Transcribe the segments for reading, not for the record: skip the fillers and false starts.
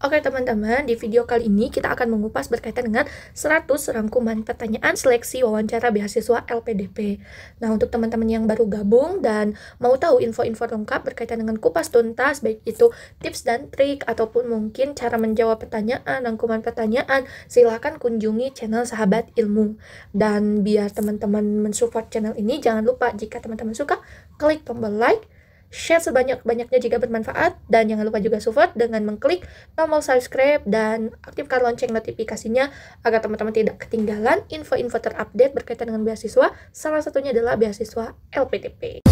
Oke teman-teman, di video kali ini kita akan mengupas berkaitan dengan 100 rangkuman pertanyaan seleksi wawancara beasiswa LPDP. Nah, untuk teman-teman yang baru gabung dan mau tahu info-info lengkap berkaitan dengan kupas tuntas, baik itu tips dan trik ataupun mungkin cara menjawab pertanyaan, rangkuman pertanyaan, silahkan kunjungi channel Sahabat Ilmu. Dan biar teman-teman mensupport channel ini, jangan lupa jika teman-teman suka, klik tombol like, share sebanyak-banyaknya jika bermanfaat, dan jangan lupa juga support dengan mengklik tombol subscribe dan aktifkan lonceng notifikasinya agar teman-teman tidak ketinggalan info-info terupdate berkaitan dengan beasiswa, salah satunya adalah beasiswa LPDP.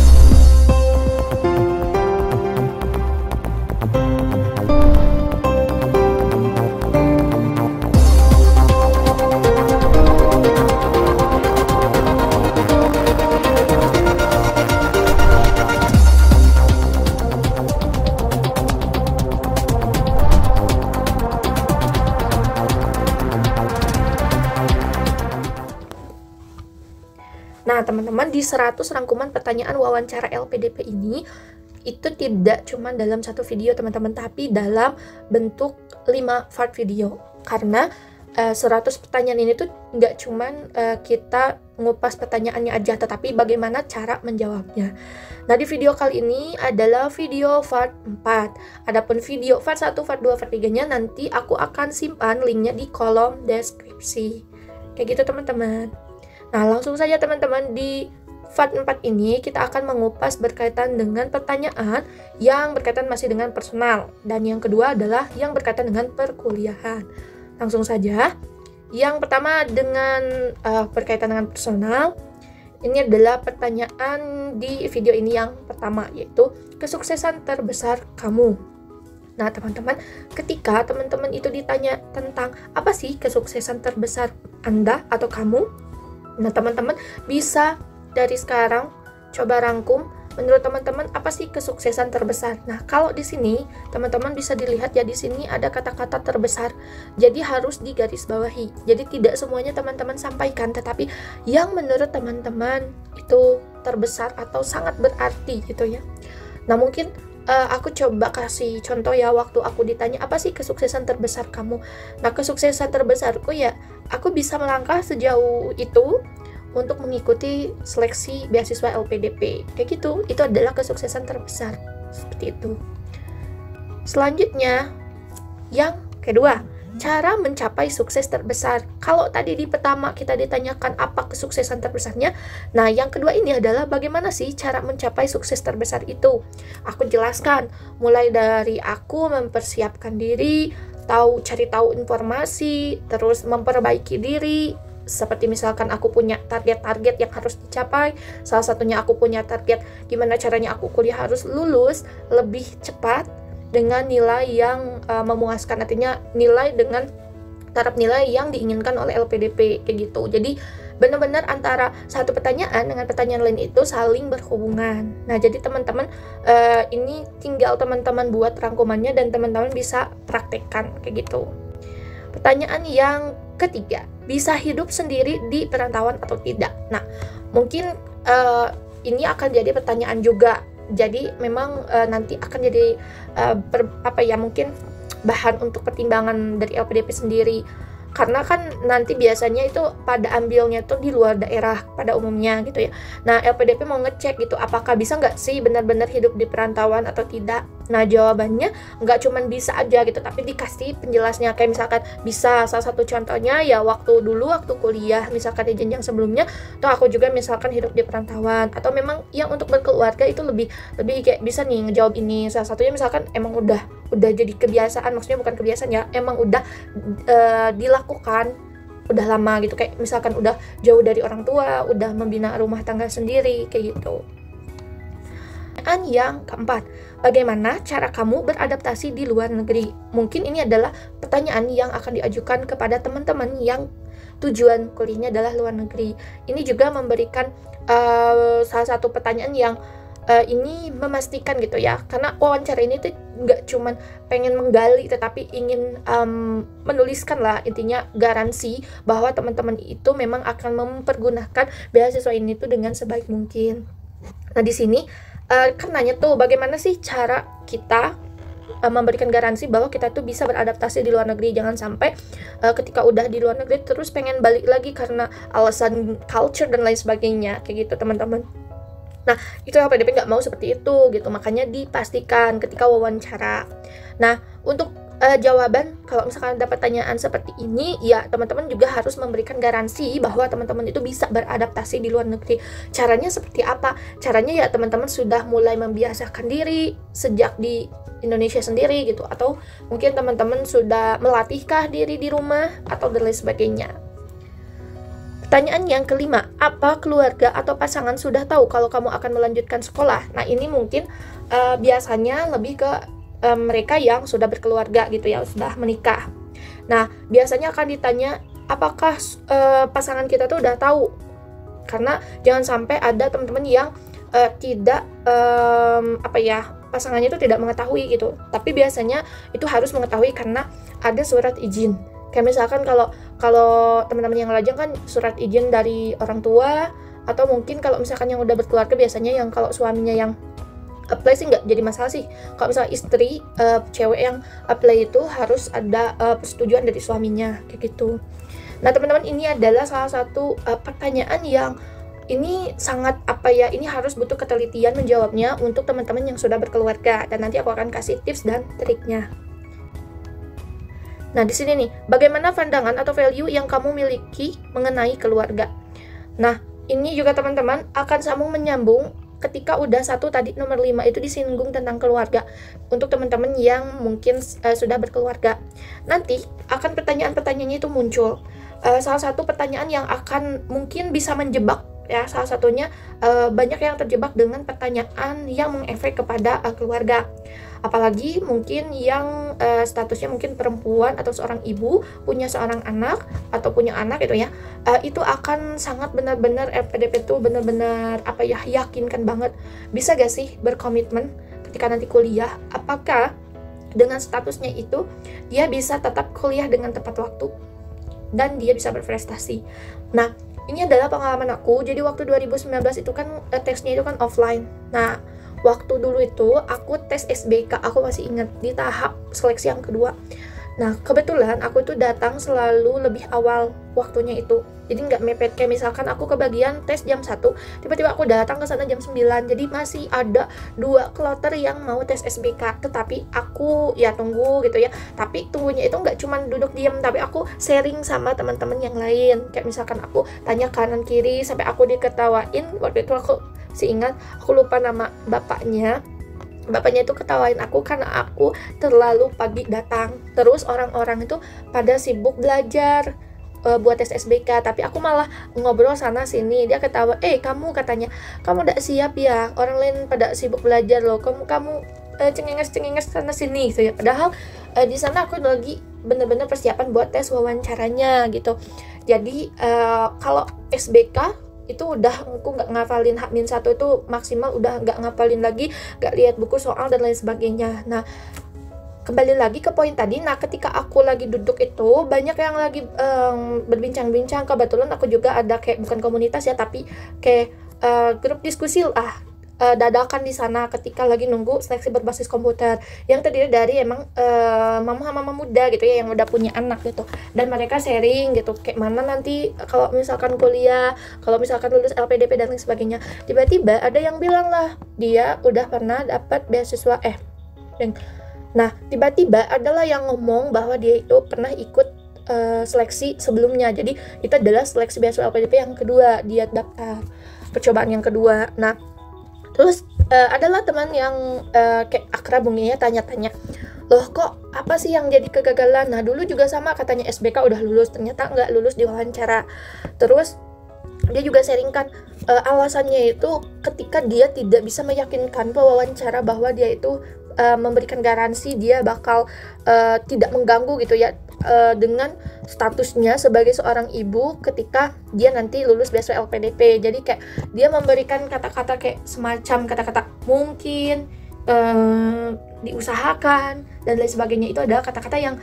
Nah, teman-teman, di 100 rangkuman pertanyaan wawancara LPDP ini, itu tidak cuma dalam satu video, teman-teman, tapi dalam bentuk 5 part video. Karena 100 pertanyaan ini tuh nggak cuman kita ngupas pertanyaannya aja, tetapi bagaimana cara menjawabnya. Nah, di video kali ini adalah video part 4. Adapun video part 1, part 2, part 3-nya nanti aku akan simpan linknya di kolom deskripsi. Kayak gitu, teman-teman. Nah, langsung saja teman-teman, di part 4 ini kita akan mengupas berkaitan dengan pertanyaan yang berkaitan masih dengan personal. Dan yang kedua adalah yang berkaitan dengan perkuliahan. Langsung saja. Yang pertama dengan berkaitan dengan personal. Ini adalah pertanyaan di video ini yang pertama, yaitu kesuksesan terbesar kamu. Nah, teman-teman, ketika teman-teman itu ditanya tentang apa sih kesuksesan terbesar Anda atau kamu, nah, teman-teman bisa dari sekarang coba rangkum menurut teman-teman apa sih kesuksesan terbesar. Nah, kalau di sini teman-teman bisa dilihat ya, di sini ada kata-kata terbesar. Jadi harus digarisbawahi. Jadi tidak semuanya teman-teman sampaikan, tetapi yang menurut teman-teman itu terbesar atau sangat berarti gitu ya. Nah, mungkin aku coba kasih contoh ya, waktu aku ditanya apa sih kesuksesan terbesar kamu. Nah, kesuksesan terbesarku ya aku bisa melangkah sejauh itu untuk mengikuti seleksi beasiswa LPDP. Kayak gitu, itu adalah kesuksesan terbesar. Seperti itu. Selanjutnya, yang kedua, cara mencapai sukses terbesar. Kalau tadi di pertama kita ditanyakan apa kesuksesan terbesarnya, nah yang kedua ini adalah bagaimana sih cara mencapai sukses terbesar itu. Aku jelaskan, mulai dari aku mempersiapkan diri, cari tahu informasi, terus memperbaiki diri. Seperti misalkan aku punya target-target yang harus dicapai. Salah satunya aku punya target gimana caranya aku kuliah harus lulus lebih cepat dengan nilai yang memuaskan, artinya nilai dengan taraf nilai yang diinginkan oleh LPDP kayak gitu. Jadi benar-benar antara satu pertanyaan dengan pertanyaan lain itu saling berhubungan. Nah, jadi teman-teman ini tinggal teman-teman buat rangkumannya dan teman-teman bisa praktekkan kayak gitu. Pertanyaan yang ketiga, bisa hidup sendiri di perantauan atau tidak? Nah, mungkin ini akan jadi pertanyaan juga. Jadi memang nanti akan jadi mungkin bahan untuk pertimbangan dari LPDP sendiri. Karena kan nanti biasanya itu pada ambilnya tuh di luar daerah pada umumnya gitu ya. Nah, LPDP mau ngecek gitu, apakah bisa nggak sih benar-benar hidup di perantauan atau tidak. Nah, jawabannya nggak cuman bisa aja gitu, tapi dikasih penjelasnya. Kayak misalkan bisa, salah satu contohnya ya waktu kuliah, misalkan di jenjang sebelumnya, tuh aku juga misalkan hidup di perantauan. Atau memang yang untuk berkeluarga itu lebih kayak bisa nih ngejawab ini. Salah satunya misalkan emang udah jadi kebiasaan, maksudnya bukan kebiasaan ya, emang udah dilakukan udah lama gitu, kayak misalkan udah jauh dari orang tua, udah membina rumah tangga sendiri kayak gitu. Pertanyaan yang keempat, bagaimana cara kamu beradaptasi di luar negeri? Mungkin ini adalah pertanyaan yang akan diajukan kepada teman-teman yang tujuan kuliahnya adalah luar negeri. Ini juga memberikan salah satu pertanyaan yang ini memastikan gitu ya, karena wawancara ini tuh nggak cuman pengen menggali, tetapi ingin menuliskan lah, intinya garansi bahwa teman-teman itu memang akan mempergunakan beasiswa ini tuh dengan sebaik mungkin. Nah, di sini kan nanya tuh bagaimana sih cara kita memberikan garansi bahwa kita tuh bisa beradaptasi di luar negeri. Jangan sampai ketika udah di luar negeri terus pengen balik lagi karena alasan culture dan lain sebagainya, kayak gitu teman-teman. Nah, itu LPDP nggak mau seperti itu gitu, makanya dipastikan ketika wawancara. Nah, untuk jawaban kalau misalkan ada pertanyaan seperti ini, ya teman-teman juga harus memberikan garansi bahwa teman-teman itu bisa beradaptasi di luar negeri. Caranya seperti apa? Caranya ya teman-teman sudah mulai membiasakan diri sejak di Indonesia sendiri gitu, atau mungkin teman-teman sudah melatihkah diri di rumah atau dan lain sebagainya. Pertanyaan yang kelima, apa keluarga atau pasangan sudah tahu kalau kamu akan melanjutkan sekolah? Nah, ini mungkin biasanya lebih ke mereka yang sudah berkeluarga gitu ya, sudah menikah. Nah, biasanya akan ditanya apakah pasangan kita tuh udah tahu. Karena jangan sampai ada teman-teman yang tidak pasangannya itu tidak mengetahui gitu. Tapi biasanya itu harus mengetahui karena ada surat izin. Kayak misalkan kalau teman-teman yang lajang kan surat izin dari orang tua, atau mungkin kalau misalkan yang udah berkeluarga biasanya yang kalau suaminya yang apply sih nggak jadi masalah sih. Kalau misalnya istri cewek yang apply itu harus ada persetujuan dari suaminya kayak gitu. Nah teman-teman, ini adalah salah satu pertanyaan yang ini sangat ini harus butuh ketelitian menjawabnya untuk teman-teman yang sudah berkeluarga, dan nanti aku akan kasih tips dan triknya. Nah di sini nih, bagaimana pandangan atau value yang kamu miliki mengenai keluarga. Nah ini juga teman-teman akan sambung menyambung ketika udah satu tadi nomor 5 itu disinggung tentang keluarga. Untuk teman-teman yang mungkin sudah berkeluarga, nanti akan pertanyaan-pertanyaannya itu muncul. Salah satu pertanyaan yang akan mungkin bisa menjebak ya, salah satunya banyak yang terjebak dengan pertanyaan yang mengefek kepada keluarga. Apalagi mungkin yang statusnya mungkin perempuan atau seorang ibu punya seorang anak atau punya anak gitu ya, itu akan sangat benar-benar LPDP itu benar-benar yakinkan banget bisa gak sih berkomitmen ketika nanti kuliah, apakah dengan statusnya itu dia bisa tetap kuliah dengan tepat waktu dan dia bisa berprestasi. Nah ini adalah pengalaman aku. Jadi waktu 2019 itu kan tesnya itu kan offline. Nah waktu dulu itu aku tes SBK, aku masih ingat di tahap seleksi yang kedua. Nah kebetulan aku tuh datang selalu lebih awal waktunya itu, jadi nggak mepet. Kayak misalkan aku kebagian tes jam 1, tiba-tiba aku datang ke sana jam 9, jadi masih ada 2 kloter yang mau tes SBK. Tetapi aku ya tunggu gitu ya, tapi tunggunya itu nggak cuma duduk diam, tapi aku sharing sama teman-teman yang lain. Kayak misalkan aku tanya kanan kiri sampai aku diketawain. Waktu itu aku ingat, aku lupa nama bapaknya itu ketawain aku karena aku terlalu pagi datang. Terus orang-orang itu pada sibuk belajar buat tes SBK, tapi aku malah ngobrol sana sini. Dia ketawa, kamu katanya kamu udah siap ya, orang lain pada sibuk belajar loh, kamu cengenges sana sini gitu ya. Padahal di sana aku lagi bener-bener persiapan buat tes wawancaranya gitu. Jadi kalau SBK itu udah aku nggak ngafalin H-1 itu maksimal, udah nggak ngafalin lagi, nggak lihat buku soal dan lain sebagainya. Nah kembali lagi ke poin tadi. Nah ketika aku lagi duduk itu banyak yang lagi berbincang-bincang. Kebetulan aku juga ada kayak bukan komunitas ya, tapi kayak grup diskusi dadakan di sana ketika lagi nunggu seleksi berbasis komputer yang terdiri dari emang mama muda gitu ya yang udah punya anak gitu, dan mereka sharing gitu kayak mana nanti kalau misalkan kuliah, kalau misalkan lulus LPDP dan lain sebagainya. Tiba-tiba ada yang bilang lah dia udah pernah dapat beasiswa nah tiba-tiba adalah yang ngomong bahwa dia itu pernah ikut seleksi sebelumnya. Jadi itu adalah seleksi beasiswa LPDP yang kedua, dia daftar percobaan yang kedua. Nah terus adalah teman yang kayak akrab mungkin ya tanya-tanya, loh kok apa sih yang jadi kegagalan? Nah dulu juga sama katanya SBK udah lulus, ternyata nggak lulus di wawancara. Terus dia juga sharingkan alasannya itu ketika dia tidak bisa meyakinkan pewawancara bahwa dia itu memberikan garansi dia bakal tidak mengganggu gitu ya dengan statusnya sebagai seorang ibu ketika dia nanti lulus beasiswa LPDP. Jadi kayak dia memberikan kata-kata kayak semacam kata-kata mungkin, diusahakan dan lain sebagainya. Itu adalah kata-kata yang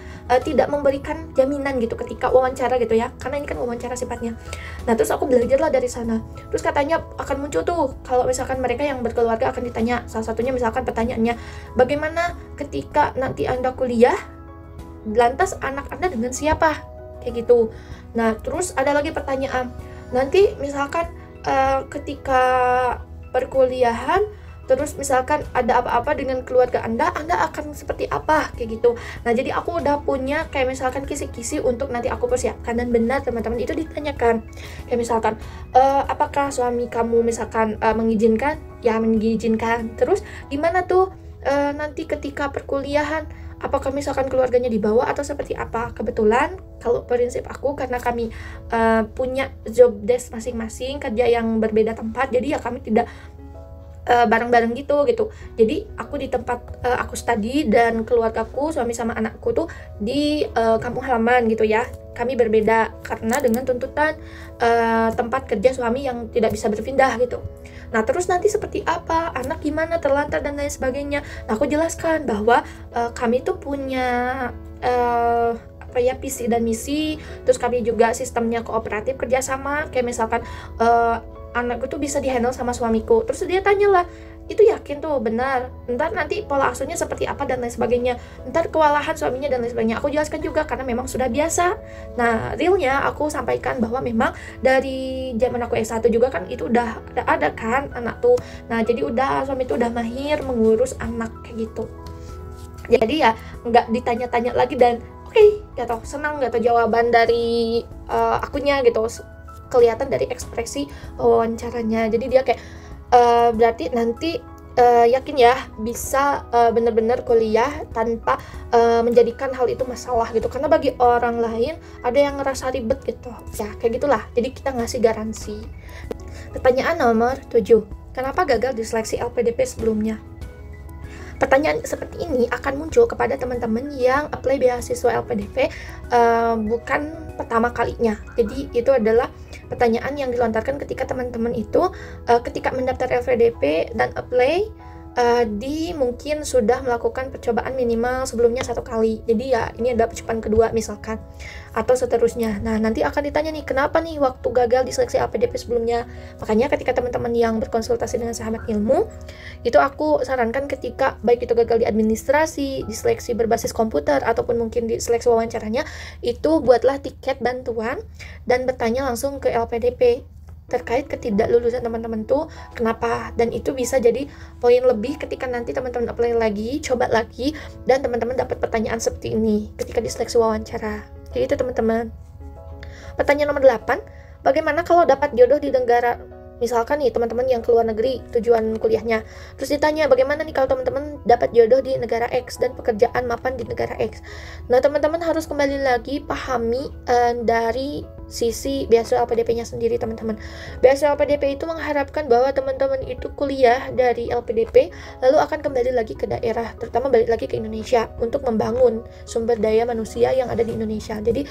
tidak memberikan jaminan gitu ketika wawancara gitu ya, karena ini kan wawancara sifatnya. Nah terus aku belajarlah dari sana. Terus katanya akan muncul tuh kalau misalkan mereka yang berkeluarga akan ditanya, salah satunya misalkan pertanyaannya, bagaimana ketika nanti Anda kuliah, lantas anak Anda dengan siapa, kayak gitu. Nah terus ada lagi pertanyaan, nanti misalkan ketika perkuliahan, terus misalkan ada apa-apa dengan keluarga Anda akan seperti apa, kayak gitu. Nah jadi aku udah punya kayak misalkan kisi-kisi untuk nanti aku persiapkan, dan benar teman-teman itu ditanyakan kayak misalkan apakah suami kamu misalkan mengizinkan, ya mengizinkan. Terus gimana tuh nanti ketika perkuliahan, apakah misalkan keluarganya dibawa atau seperti apa. Kebetulan kalau prinsip aku, karena kami punya job desk masing-masing, kerja yang berbeda tempat, jadi ya kami tidak bareng-bareng gitu. Jadi aku di tempat aku study, dan keluargaku, suami sama anakku tuh di kampung halaman gitu ya. Kami berbeda karena dengan tuntutan tempat kerja suami yang tidak bisa berpindah gitu. Nah terus nanti seperti apa, anak gimana, terlantar dan lain sebagainya. Nah aku jelaskan bahwa kami tuh punya visi dan misi. Terus kami juga sistemnya kooperatif kerjasama, kayak misalkan anakku tuh bisa dihandle sama suamiku. Terus dia tanyalah, itu yakin tuh benar, ntar nanti pola asuhnya seperti apa dan lain sebagainya, ntar kewalahan suaminya dan lain sebagainya. Aku jelaskan juga karena memang sudah biasa. Nah realnya aku sampaikan bahwa memang dari zaman aku S1 juga kan itu udah ada kan anak tuh. Nah jadi udah suami tuh udah mahir mengurus anak kayak gitu. Jadi ya nggak ditanya-tanya lagi, dan oke, gitu, senang gitu jawaban dari akunya gitu, kelihatan dari ekspresi wawancaranya. Jadi dia kayak berarti nanti yakin ya bisa benar-benar kuliah tanpa menjadikan hal itu masalah gitu, karena bagi orang lain ada yang ngerasa ribet gitu ya, kayak gitulah. Jadi kita ngasih garansi. Pertanyaan nomor 7, kenapa gagal di seleksi LPDP sebelumnya? Pertanyaan seperti ini akan muncul kepada teman-teman yang apply beasiswa LPDP bukan pertama kalinya. Jadi itu adalah pertanyaan yang dilontarkan ketika teman-teman itu ketika mendaftar LPDP dan apply, di mungkin sudah melakukan percobaan minimal sebelumnya 1 kali. Jadi ya ini adalah percobaan kedua misalkan, atau seterusnya. Nah nanti akan ditanya nih, kenapa nih waktu gagal di seleksi LPDP sebelumnya. Makanya ketika teman-teman yang berkonsultasi dengan sahabat ilmu, itu aku sarankan ketika baik itu gagal di administrasi, di seleksi berbasis komputer, ataupun mungkin di seleksi wawancaranya, itu buatlah tiket bantuan dan bertanya langsung ke LPDP terkait ketidaklulusan teman-teman tuh kenapa. Dan itu bisa jadi poin lebih ketika nanti teman-teman apply lagi, coba lagi, dan teman-teman dapat pertanyaan seperti ini ketika di seleksi wawancara. Jadi itu teman-teman. Pertanyaan nomor 8, bagaimana kalau dapat jodoh di negara, misalkan nih teman-teman yang keluar negeri tujuan kuliahnya, terus ditanya bagaimana nih kalau teman-teman dapat jodoh di negara X dan pekerjaan mapan di negara X. Nah teman-teman harus kembali lagi pahami dari sisi beasiswa LPDP-nya sendiri teman-teman. Beasiswa LPDP itu mengharapkan bahwa teman-teman itu kuliah dari LPDP lalu akan kembali lagi ke daerah, terutama balik lagi ke Indonesia untuk membangun sumber daya manusia yang ada di Indonesia. Jadi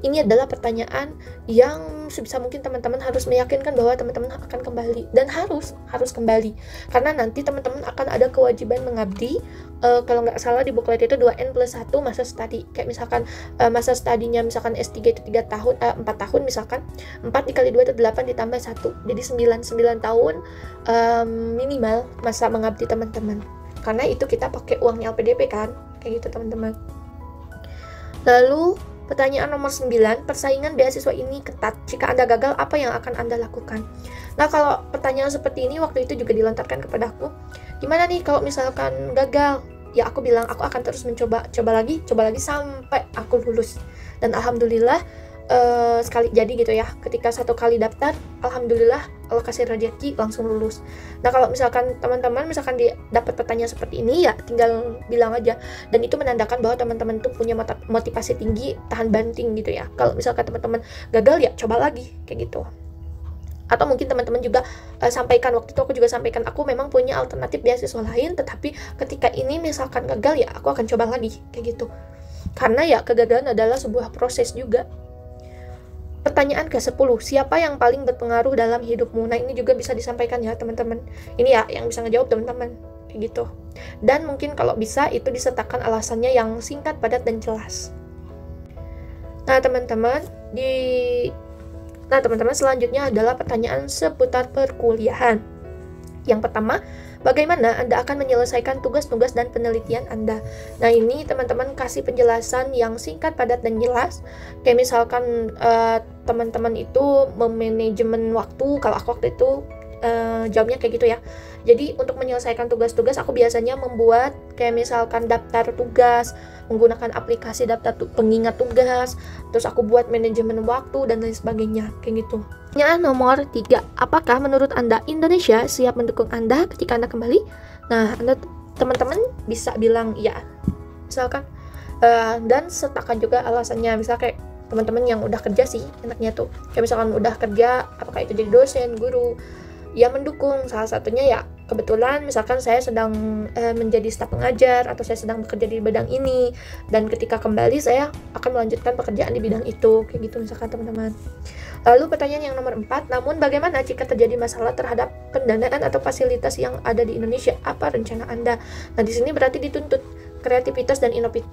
ini adalah pertanyaan yang sebisa mungkin teman-teman harus meyakinkan bahwa teman-teman akan kembali, dan harus kembali, karena nanti teman-teman akan ada kewajiban mengabdi. Kalau nggak salah di buklet itu 2N+1 masa study. Kayak misalkan masa studinya misalkan S3 itu 4 tahun misalkan, 4 dikali 2 itu 8 ditambah 1, jadi 9 tahun minimal masa mengabdi teman-teman, karena itu kita pakai uangnya LPDP kan, kayak gitu teman-teman. Lalu pertanyaan nomor 9, persaingan beasiswa ini ketat. Jika Anda gagal, apa yang akan Anda lakukan? Nah, kalau pertanyaan seperti ini waktu itu juga dilontarkan kepada aku. Gimana nih kalau misalkan gagal? Ya, aku bilang aku akan terus mencoba, coba lagi sampai aku lulus. Dan alhamdulillah sekali jadi gitu ya. Ketika 1 kali daftar, alhamdulillah Allah kasih rezeki langsung lulus. Nah kalau misalkan teman-teman misalkan dapat pertanyaan seperti ini, ya tinggal bilang aja, dan itu menandakan bahwa teman-teman tuh punya motivasi tinggi, tahan banting gitu ya. Kalau misalkan teman-teman gagal, ya coba lagi kayak gitu. Atau mungkin teman-teman juga sampaikan, waktu itu aku juga sampaikan, aku memang punya alternatif beasiswa lain, tetapi ketika ini misalkan gagal, ya aku akan coba lagi kayak gitu. Karena ya kegagalan adalah sebuah proses juga. Pertanyaan ke-10, siapa yang paling berpengaruh dalam hidupmu? Nah ini juga bisa disampaikan ya teman-teman. Ini ya yang bisa ngejawab teman-teman kayak gitu. Dan mungkin kalau bisa itu disertakan alasannya yang singkat, padat, dan jelas. Nah teman-teman, selanjutnya adalah pertanyaan seputar perkuliahan. Yang pertama, bagaimana Anda akan menyelesaikan tugas-tugas dan penelitian Anda? Nah ini teman-teman kasih penjelasan yang singkat, padat, dan jelas. Kayak misalkan teman-teman itu memanajemen waktu. Kalau aku waktu itu jawabnya kayak gitu ya. Jadi untuk menyelesaikan tugas-tugas aku biasanya membuat kayak misalkan daftar tugas, menggunakan aplikasi daftar pengingat tugas, terus aku buat manajemen waktu dan lain sebagainya kayak gitu. Pertanyaan nomor 3, apakah menurut Anda Indonesia siap mendukung Anda ketika Anda kembali? Nah, teman-teman bisa bilang ya, misalkan dan sertakan juga alasannya. Misal kayak teman-teman yang udah kerja sih enaknya tuh, kayak misalkan udah kerja, apakah itu jadi dosen, guru, ya mendukung. Salah satunya ya kebetulan misalkan saya sedang menjadi staf pengajar atau saya sedang bekerja di bidang ini, dan ketika kembali saya akan melanjutkan pekerjaan di bidang itu kayak gitu misalkan teman-teman. Lalu pertanyaan yang nomor 4, namun bagaimana jika terjadi masalah terhadap pendanaan atau fasilitas yang ada di Indonesia? Apa rencana Anda? Nah di sini berarti dituntut kreativitas dan inovatif.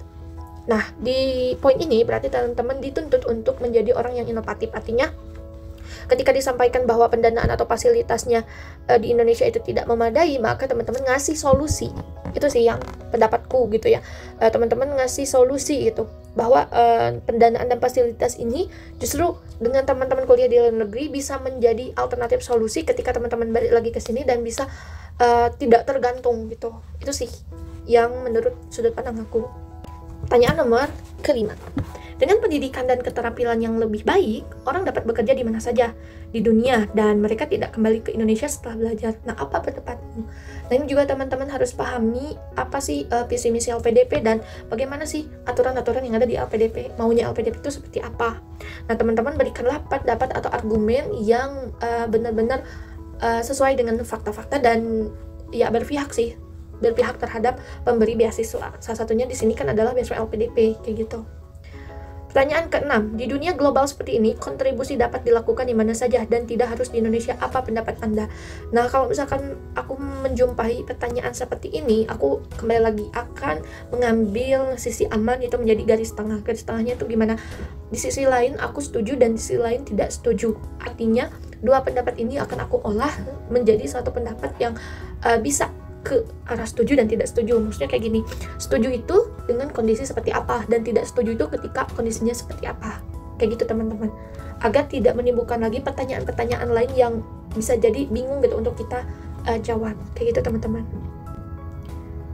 Nah di poin ini berarti teman-teman dituntut untuk menjadi orang yang inovatif. Artinya ketika disampaikan bahwa pendanaan atau fasilitasnya di Indonesia itu tidak memadai, maka teman-teman ngasih solusi. Itu sih yang pendapatku gitu ya. Teman-teman ngasih solusi gitu, bahwa pendanaan dan fasilitas ini justru dengan teman-teman kuliah di luar negeri bisa menjadi alternatif solusi ketika teman-teman balik lagi ke sini dan bisa tidak tergantung gitu. Itu sih yang menurut sudut pandang aku. Pertanyaan nomor kelima. Dengan pendidikan dan keterampilan yang lebih baik, orang dapat bekerja di mana saja di dunia dan mereka tidak kembali ke Indonesia setelah belajar. Nah, apa pendapatmu? Nah, ini juga teman-teman harus pahami apa sih visi misi LPDP dan bagaimana sih aturan-aturan yang ada di LPDP. Maunya LPDP itu seperti apa? Nah, teman-teman berikanlah pendapat atau argumen yang benar-benar sesuai dengan fakta-fakta dan ya berpihak terhadap pemberi beasiswa. Salah satunya di sini kan adalah beasiswa LPDP kayak gitu. Pertanyaan ke-6, di dunia global seperti ini, kontribusi dapat dilakukan di mana saja dan tidak harus di Indonesia. Apa pendapat Anda? Nah, kalau misalkan aku menjumpai pertanyaan seperti ini, aku kembali lagi akan mengambil sisi aman, itu menjadi garis tengah. Garis tengahnya itu gimana? Di sisi lain aku setuju dan di sisi lain tidak setuju. Artinya, dua pendapat ini akan aku olah menjadi satu pendapat yang bisa ke arah setuju dan tidak setuju. Maksudnya kayak gini, setuju itu dengan kondisi seperti apa dan tidak setuju itu ketika kondisinya seperti apa, kayak gitu teman-teman, agar tidak menimbulkan lagi pertanyaan-pertanyaan lain yang bisa jadi bingung gitu untuk kita jawab, kayak gitu teman-teman.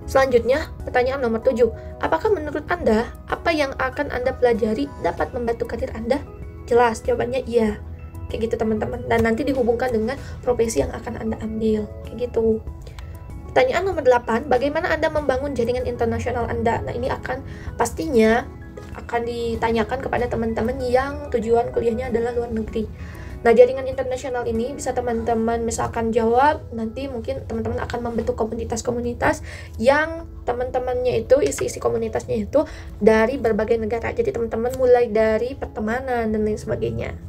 Selanjutnya, pertanyaan nomor 7, apakah menurut Anda apa yang akan Anda pelajari dapat membantu karir Anda? Jelas, jawabannya iya, kayak gitu teman-teman, dan nanti dihubungkan dengan profesi yang akan Anda ambil, kayak gitu. Pertanyaan nomor 8, bagaimana Anda membangun jaringan internasional Anda? Nah, ini pastinya akan ditanyakan kepada teman-teman yang tujuan kuliahnya adalah luar negeri. Nah, jaringan internasional ini bisa teman-teman misalkan jawab, nanti mungkin teman-teman akan membentuk komunitas-komunitas yang teman-temannya itu, isi-isi komunitasnya itu dari berbagai negara. Jadi teman-teman mulai dari pertemanan dan lain sebagainya.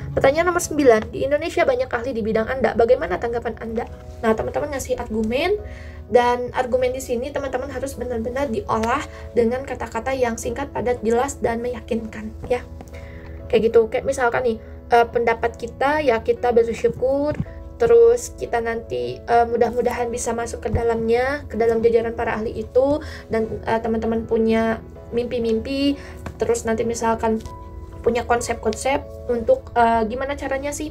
Pertanyaan nomor 9, di Indonesia banyak ahli di bidang Anda, bagaimana tanggapan Anda? Nah, teman-teman ngasih argumen, dan argumen di sini teman-teman harus benar-benar diolah dengan kata-kata yang singkat, padat, jelas, dan meyakinkan, ya. Kayak gitu, kayak misalkan nih, pendapat kita, ya kita bersyukur, terus kita nanti mudah-mudahan bisa masuk ke dalamnya, ke dalam jajaran para ahli itu, dan teman-teman punya mimpi-mimpi, terus nanti misalkan punya konsep-konsep untuk gimana caranya sih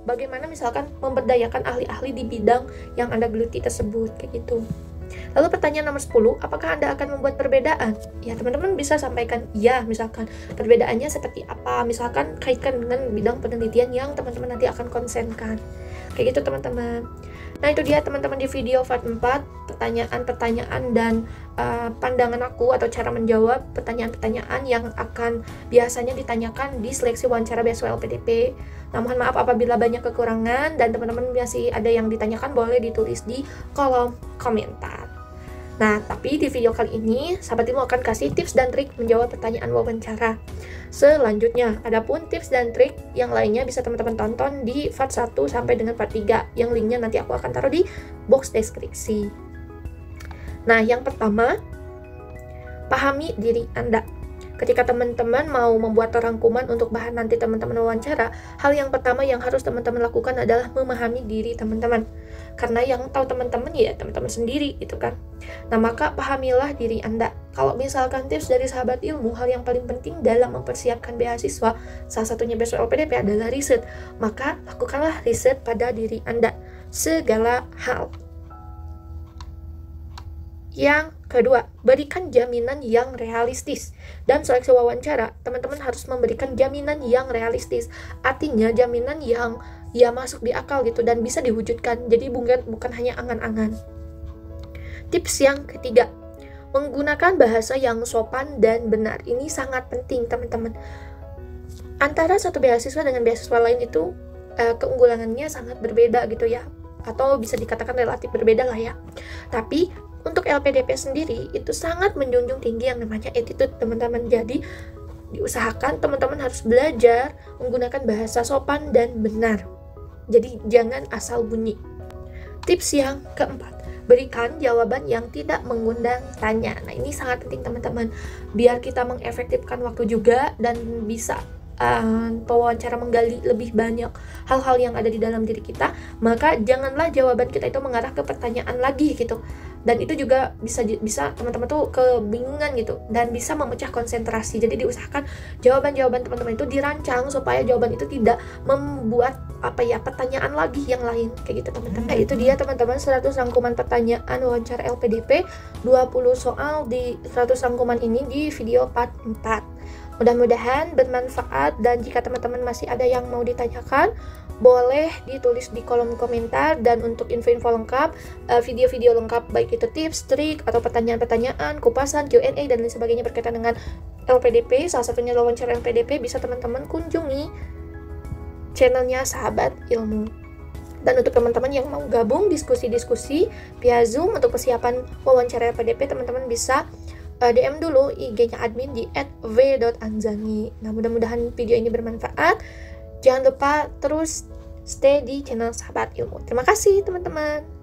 bagaimana misalkan memberdayakan ahli-ahli di bidang yang Anda geluti tersebut, kayak gitu. Lalu pertanyaan nomor 10, apakah Anda akan membuat perbedaan? Ya, teman-teman bisa sampaikan ya, misalkan perbedaannya seperti apa, misalkan kaitkan dengan bidang penelitian yang teman-teman nanti akan konsenkan, kayak gitu teman-teman. Nah, itu dia teman-teman di video part 4, pertanyaan-pertanyaan dan pandangan aku atau cara menjawab pertanyaan-pertanyaan yang akan biasanya ditanyakan di seleksi wawancara beasiswa LPDP. Nah, mohon maaf apabila banyak kekurangan dan teman-teman masih ada yang ditanyakan, boleh ditulis di kolom komentar. Nah, tapi di video kali ini, sahabat ilmu akan kasih tips dan trik menjawab pertanyaan wawancara selanjutnya. Adapun tips dan trik yang lainnya bisa teman-teman tonton di part 1 sampai dengan part 3, yang linknya nanti aku akan taruh di box deskripsi. Nah, yang pertama, pahami diri Anda. Ketika teman-teman mau membuat rangkuman untuk bahan nanti teman-teman wawancara, hal yang pertama yang harus teman-teman lakukan adalah memahami diri teman-teman. Karena yang tahu teman-teman ya teman-teman sendiri gitu kan. Nah, maka pahamilah diri Anda. Kalau misalkan tips dari sahabat ilmu, hal yang paling penting dalam mempersiapkan beasiswa, salah satunya beasiswa LPDP adalah riset. Maka lakukanlah riset pada diri Anda, segala hal. Yang kedua, berikan jaminan yang realistis. Dan seleksi wawancara, teman-teman harus memberikan jaminan yang realistis. Artinya jaminan yang ya masuk di akal gitu dan bisa diwujudkan. Jadi bukan hanya angan-angan. Tips yang ketiga, menggunakan bahasa yang sopan dan benar. Ini sangat penting, teman-teman. Antara satu beasiswa dengan beasiswa lain itu keunggulannya sangat berbeda gitu ya. Atau bisa dikatakan relatif berbeda lah ya. Tapi untuk LPDP sendiri itu sangat menjunjung tinggi yang namanya attitude, teman-teman. Jadi diusahakan teman-teman harus belajar menggunakan bahasa sopan dan benar. Jadi jangan asal bunyi. Tips yang keempat, berikan jawaban yang tidak mengundang tanya. Nah, ini sangat penting teman-teman. Biar kita mengefektifkan waktu juga dan bisa pewawancara menggali lebih banyak hal-hal yang ada di dalam diri kita, maka janganlah jawaban kita itu mengarah ke pertanyaan lagi gitu. Dan itu juga bisa teman-teman tuh kebingungan gitu dan bisa memecah konsentrasi. Jadi diusahakan jawaban-jawaban teman-teman itu dirancang supaya jawaban itu tidak membuat pertanyaan lagi yang lain kayak gitu teman-teman. Nah, itu dia teman-teman 100 rangkuman pertanyaan wawancara LPDP, 20 soal di 100 rangkuman ini di video part 4. Mudah-mudahan bermanfaat, dan jika teman-teman masih ada yang mau ditanyakan, boleh ditulis di kolom komentar. Dan untuk info-info lengkap, video-video lengkap baik itu tips, trik, atau pertanyaan-pertanyaan, kupasan, Q&A, dan lain sebagainya berkaitan dengan LPDP, salah satunya wawancara LPDP, bisa teman-teman kunjungi channelnya Sahabat Ilmu. Dan untuk teman-teman yang mau gabung diskusi-diskusi via Zoom untuk persiapan wawancara LPDP, teman-teman bisa DM dulu IG-nya admin di @v.anzani. Nah, mudah-mudahan video ini bermanfaat. Jangan lupa terus stay di channel Sahabat Ilmu. Terima kasih teman-teman.